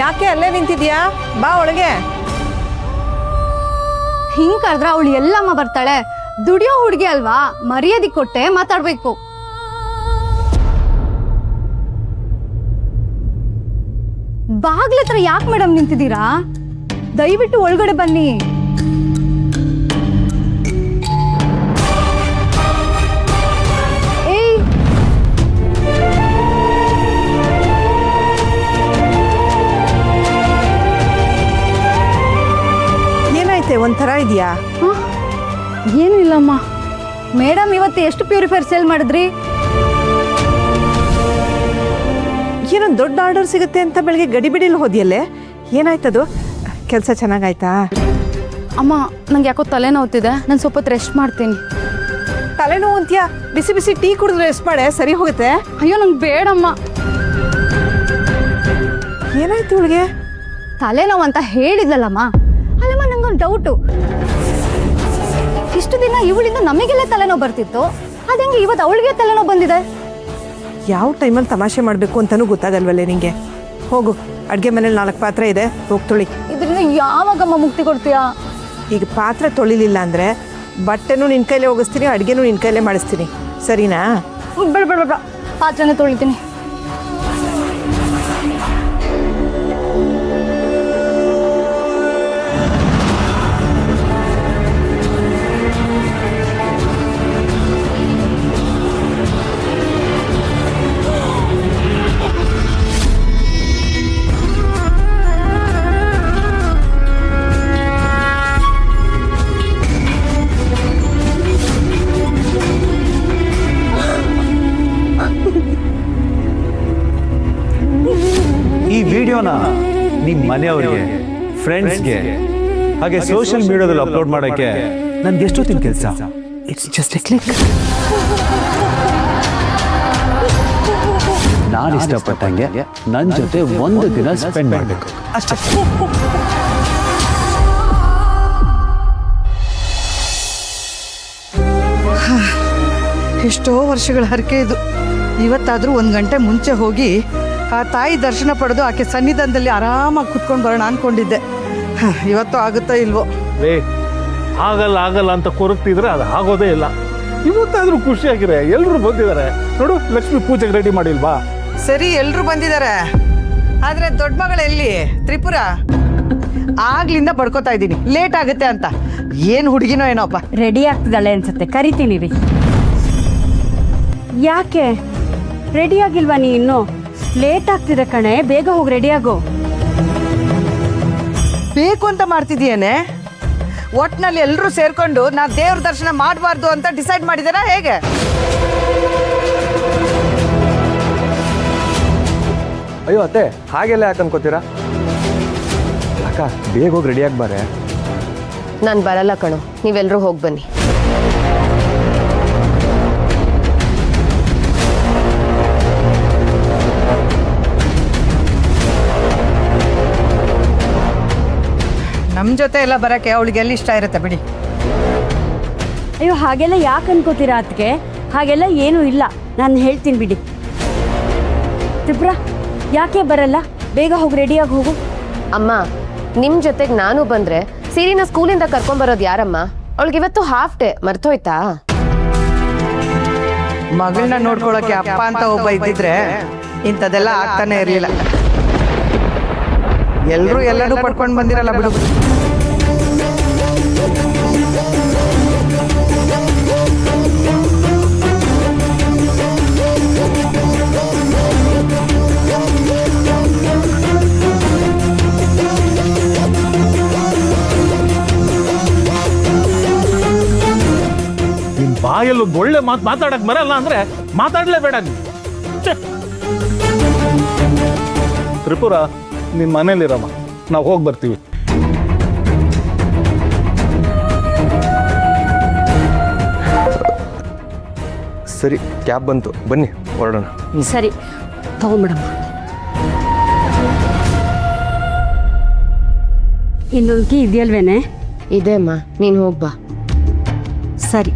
ಯಾಕೆ ಅಲ್ಲೇ ನಿಂತಿದ್ಯಾ? ಬಾ ಒಳಗೆ. ಹಿಂಗ್ ಕರೆದ್ರೆ ಅವಳು ಎಲ್ಲಮ್ಮ ಬರ್ತಾಳೆ? ದುಡಿಯೋ ಹುಡುಗಿ ಅಲ್ವಾ, ಮರ್ಯಾದೆ ಕೊಟ್ಟೆ ಮಾತಾಡ್ಬೇಕು. ಬಾಗ್ಲ ಹತ್ರ ಯಾಕೆ ಮೇಡಮ್ ನಿಂತಿದ್ದೀರಾ? ದಯವಿಟ್ಟು ಒಳಗಡೆ ಬನ್ನಿ. ಏಯ್, ಏನಾಯ್ತೆ, ಒಂಥರ ಇದೆಯಾ? ಏನೂ ಇಲ್ಲಮ್ಮ. ಮೇಡಮ್ ಇವತ್ತು ಎಷ್ಟು ಪ್ಯೂರಿಫೈರ್ ಸೇಲ್ ಮಾಡಿದ್ರಿ? ಏನೊಂದು ದೊಡ್ಡ ಆರ್ಡರ್ ಸಿಗುತ್ತೆ ಅಂತ ಬೆಳಗ್ಗೆ ಗಡಿಬಿಡಿಲಿ ಹೋದಿಯಲ್ಲೇ, ಏನಾಯ್ತದು? ಕೆಲಸ ಚೆನ್ನಾಗಾಯ್ತಾ? ಅಮ್ಮ, ನಂಗೆ ಯಾಕೋ ತಲೆನೋವ್ತಿದೆ, ನಾನು ಸ್ವಲ್ಪ ಹೊತ್ತು ರೆಸ್ಟ್ ಮಾಡ್ತೀನಿ. ತಲೆನೋವು ಅಂತೀಯಾ? ಬಿಸಿ ಬಿಸಿ ಟೀ ಕುಡಿದ್ರೆ ರೆಸ್ಟ್ ಮಾಡೆ, ಸರಿ ಹೋಗುತ್ತೆ. ಅಯ್ಯೋ, ನಂಗೆ ಬೇಡಮ್ಮ. ಏನಾಯ್ತು ಇವಳಿಗೆ? ತಲೆನೋವು ಅಂತ ಹೇಳಿದ್ಲಲ್ಲಮ್ಮ. ಅಲ್ಲಮ್ಮ, ನಂಗೊಂದು ಡೌಟು. ಇಷ್ಟು ದಿನ ಇವಳಿಂದ ನಮಗೆಲ್ಲ ತಲೆನೋವು ಬರ್ತಿತ್ತು, ಅದಂಗೆ ಇವತ್ತು ಅವಳಿಗೆ ತಲೆನೋವು ಬಂದಿದೆ. ಯಾವ ಟೈಮಲ್ಲಿ ತಮಾಷೆ ಮಾಡಬೇಕು ಅಂತಲೂ ಗೊತ್ತಾಗಲ್ವಲ್ಲೇ ನಿಂಗೆ. ಹೋಗು, ಅಡುಗೆ ಮನೇಲಿ 4 ಪಾತ್ರೆ ಇದೆ, ಹೋಗಿ ತೊಳಿ. ಇದರಿಂದ ಯಾವಾಗಮ್ಮ ಮುಕ್ತಿ ಕೊಡ್ತೀಯಾ? ಈಗ ಪಾತ್ರೆ ತೊಳಿಲಿಲ್ಲ ಅಂದರೆ ಬಟ್ಟೆನೂ ನಿನ್ನ ಕೈಲೇ ಹೋಗಿಸ್ತೀನಿ, ಅಡುಗೆನೂ ನಿನ್ನ ಕೈಲೇ ಮಾಡಿಸ್ತೀನಿ, ಸರಿನಾ? ಬೇಡ ಬೇಡ ಬೇಡ, ಪಾತ್ರೆನೇ ತೊಳಿತೀನಿ. ಈ ವಿಡಿಯೋನ ನಿಮ್ಮ ಮನೆಯವರಿಗೆ, ಫ್ರೆಂಡ್ಸ್ಗೆ, ಹಾಗೆ ಸೋಷಿಯಲ್ ಮೀಡಿಯಾದಲ್ಲಿ ಅಪ್ಲೋಡ್ ಮಾಡೋಕ್ಕೆ ನನ್ಗೆ ಎಷ್ಟೊತ್ತಿನ ಕೆಲಸ? It's just A click. ನಾನು ಇಷ್ಟಪಟ್ಟಂಗೆ ನನ್ನ ಜೊತೆ ಒಂದು ದಿನ ಸ್ಪೆಂಡ್ ಮಾಡಬೇಕು ಅಷ್ಟೇ. ಎಷ್ಟೋ ವರ್ಷಗಳ ಹರಕೆ ಇದು. ಇವತ್ತಾದರೂ 1 ಗಂಟೆ ಮುಂಚೆ ಹೋಗಿ ಆ ತಾಯಿ ದರ್ಶನ ಪಡೆದು ಆಕೆ ಸನ್ನಿಧಾನದಲ್ಲಿ ಆರಾಮಾಗಿ ಕುತ್ಕೊಂಡು ಬರೋಣ ಅಂದ್ಕೊಂಡಿದ್ದೆ. ಇವತ್ತು ಆಗುತ್ತಾ ಇಲ್ವೋ? ಆಗಲ್ಲ ಆಗಲ್ಲ ಅಂತ ಕೊರಗ್ತಿದ್ರೆ ಅದು ಆಗೋದೇ ಇಲ್ಲ. ಇವತ್ತಾದ್ರೂ ಖುಷಿಯಾಗಿರೆ, ಎಲ್ಲರೂ ಬಂದಿದ್ದಾರೆ ನೋಡು. ಲಕ್ಷ್ಮಿ ಪೂಜೆಗೆ ರೆಡಿ ಮಾಡಿಲ್ವಾ? ಸರಿ, ಎಲ್ಲರೂ ಬಂದಿದ್ದಾರೆ, ಆದರೆ ದೊಡ್ಡ ಮಗಳು ಎಲ್ಲಿ? ತ್ರಿಪುರ. ಆಗ್ಲಿಂದ ಬಡ್ಕೋತಾ ಇದ್ದೀನಿ ಲೇಟ್ ಆಗುತ್ತೆ ಅಂತ. ಏನು ಹುಡುಗಿನೋ ಏನೋಪ್ಪ. ರೆಡಿ ಆಗ್ತಿದ್ದಾಳೆ ಅನ್ಸುತ್ತೆ, ಕರಿತೀನಿ ರೀ. ಯಾಕೆ ರೆಡಿ ಆಗಿಲ್ವಾ ನೀ? ಇನ್ನೂ ಲೇಟ್ ಆಗ್ತಿದೆ ಕಣೆ, ಬೇಗ ಹೋಗಿ ರೆಡಿ ಆಗೋ. ಬೇಕು ಅಂತ ಮಾಡ್ತಿದ್ದೀಯೇನೆ? ಒಟ್ಟಿನಲ್ಲಿ ಎಲ್ಲರೂ ಸೇರ್ಕೊಂಡು ನಾ ದೇವ್ರ ದರ್ಶನ ಮಾಡಬಾರ್ದು ಅಂತ ಡಿಸೈಡ್ ಮಾಡಿದಾರಾ ಹೇಗೆ? ಅಯ್ಯೋ ಅತ್ತೆ, ಹಾಗೆಲ್ಲ ಯಾಕೆ ಅನ್ಕೋತೀರಾ? ಅಕ್ಕ, ಬೇಗ ಹೋಗಿ ರೆಡಿಯಾಗಿ ಬಾರೆ. ನಾನು ಬರಲ್ಲ ಕಣೋ, ನೀವೆಲ್ಲರೂ ಹೋಗಿ ಬನ್ನಿ. ನಮ್ಮ ಜೊತೆ ಎಲ್ಲ ಬರೋಕ್ಕೆ ಅವಳಿಗೆ ಎಲ್ಲಿ ಇಷ್ಟ ಇರುತ್ತೆ ಬಿಡಿ. ಅಯ್ಯೋ, ಹಾಗೆಲ್ಲ ಯಾಕೆ ಅನ್ಕೋತೀರಾ ಅದಕ್ಕೆ? ಹಾಗೆಲ್ಲ ಏನೂ ಇಲ್ಲ, ನಾನು ಹೇಳ್ತೀನಿ ಬಿಡಿ. ತ್ರಿಪುರ, ಯಾಕೆ ಬರಲ್ಲ? ಬೇಗ ಹೋಗಿ ರೆಡಿಯಾಗಿ ಹೋಗು. ಅಮ್ಮ, ನಿಮ್ಮ ಜೊತೆಗೆ ನಾನು ಬಂದರೆ ಸಿರಿನ ಸ್ಕೂಲಿಂದ ಕರ್ಕೊಂಬರೋದು ಯಾರಮ್ಮ? ಅವಳಿಗೆ ಇವತ್ತು ಹಾಫ್ ಡೇ, ಮರ್ತೋಯ್ತಾ? ಮಗಳನ್ನ ನೋಡ್ಕೊಳ್ಳೋಕೆ ಅಪ್ಪ ಅಂತ ಒಬ್ಬ ಇದ್ದಿದ್ರೆ ಇಂಥದ್ದೆಲ್ಲ ಆಗ್ತಾನೆ ಇರಲಿಲ್ಲ. ಎಲ್ಲರೂ ಎಲ್ಲರೂ ಪಡ್ಕೊಂಡು ಬಂದಿರಲ್ಲ ಬಿಡು. ನಿನ್ ಬಾಯಲ್ಲಿ ಒಂದು ಒಳ್ಳೆ ಮಾತು ಮಾತಾಡಕ್ ಬರಲ್ಲ ಅಂದ್ರೆ ಮಾತಾಡ್ಲೇಬೇಡ ನೀನು. ತ್ರಿಪುರ, ನಿನ್ ಮನೇಲಿರಮ್ಮ, ನಾವು ಹೋಗಿ ಬರ್ತೀವಿ. ಸರಿ, ಕ್ಯಾಬ್ ಬಂತು, ಬನ್ನಿ ಹೊರಡೋಣ. ಸರಿ, ತಗೊಂಬಿಡಮ್ಮ. ಇನ್ನೊಂದು ಕೀ ಇದೆಯಲ್ವೇನೆ? ಇದೆ ಅಮ್ಮ, ನೀನು ಹೋಗ್ಬಾ. ಸರಿ.